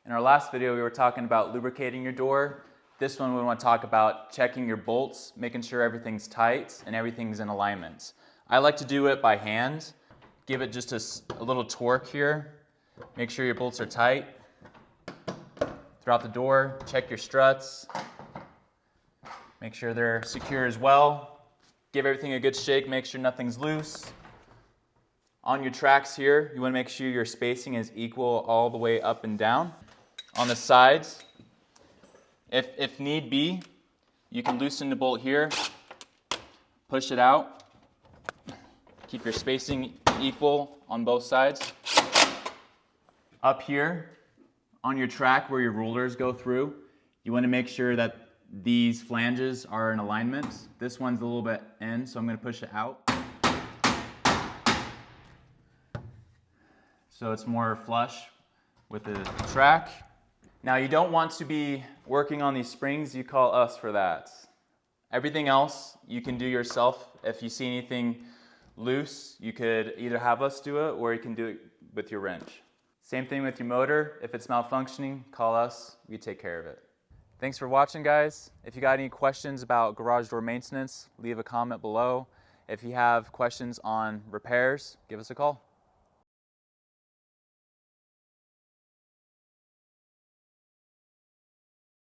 In our last video, we were talking about lubricating your door. This one we want to talk about checking your bolts, making sure everything's tight and everything's in alignment. I like to do it by hand. Give it just a little torque here. Make sure your bolts are tight. Throughout the door, check your struts. Make sure they're secure as well. Give everything a good shake, make sure nothing's loose. On your tracks here, you want to make sure your spacing is equal all the way up and down. On the sides, if need be, you can loosen the bolt here, push it out, keep your spacing equal on both sides. Up here, on your track where your rulers go through, you want to make sure that these flanges are in alignment. This one's a little bit in, so I'm going to push it out. So it's more flush with the track. Now you don't want to be working on these springs, you call us for that. Everything else you can do yourself. If you see anything loose, you could either have us do it or you can do it with your wrench. Same thing with your motor. If it's malfunctioning, call us, we take care of it. Thanks for watching, guys. If you got any questions about garage door maintenance, leave a comment below. If you have questions on repairs, give us a call.